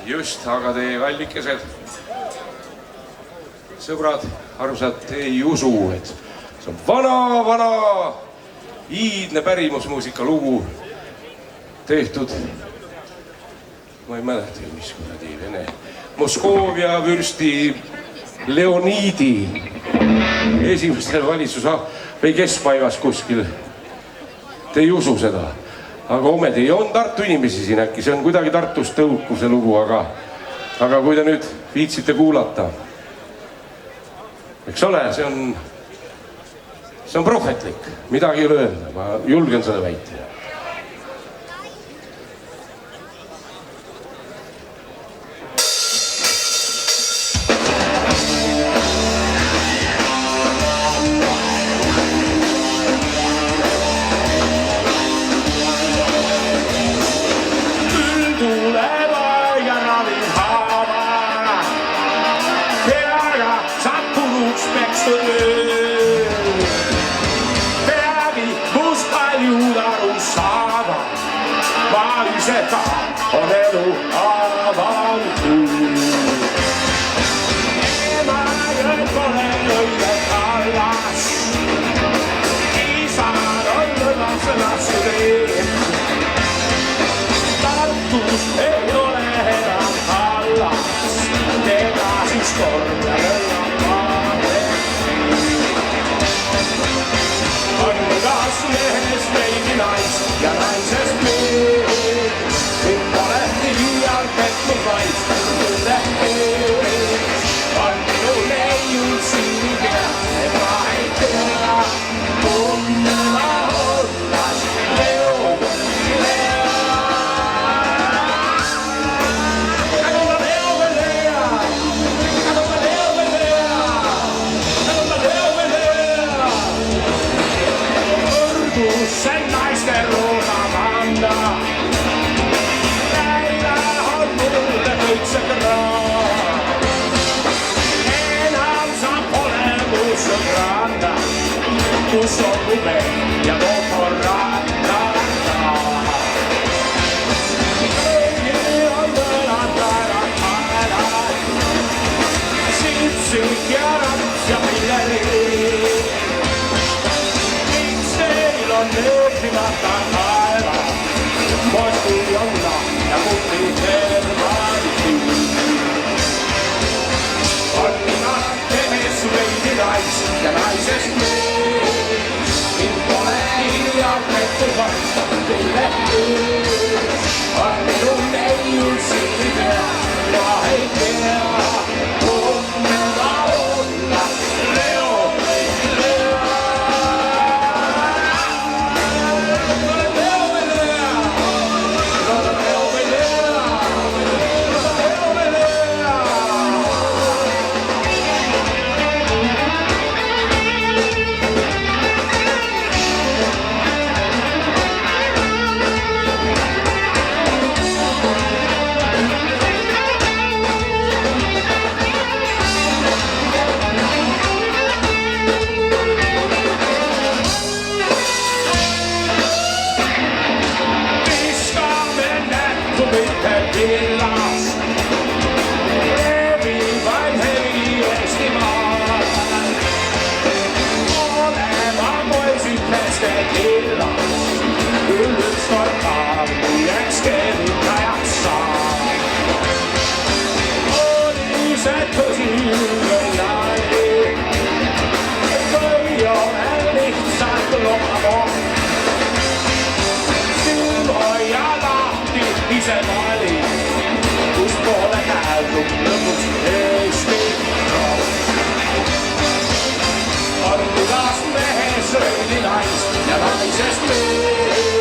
Just, aga teie kallikesed, sõbrad, armsad, te ei usu, et see on vana iidne pärimusmuusika lugu tehtud. Ma ei mäleta, mis kuradi Vene Moskoovia vürsti Leonidi esimestel valitsus või keskpaivas kuskil. Te ei usu seda. Aga ometi on Tartu inimesi siin äkki, see on kuidagi Tartust tõukuv see lugu, aga kui te nüüd viitsite kuulata, eks ole, see on prohvetlik, midagi ei ole öelda, ma julgen seda väita. On elu avantuur. Emajõed pole õige kallas, isad on lõdvas laskuteed. Tartus ei ole enam kallas, teda siis korda lõllab maade. On igas mehes veidi nais ja naisest mees. Kus on lube ja tohon ratta. Kõigi on tõlad taevad, sitsik ja rats ja pilleri. Miks teil on öökrimata taevad, posti on ja kutti tervati. On igat tehes veidi nais ja naisest mees. On minun ei ülsi pea, ma ei tea, onnella olla, Leo. Ise vali, kus poole käälub lõpuks Eesti rahvus. On igas mehes veidi nais ja naisest mees.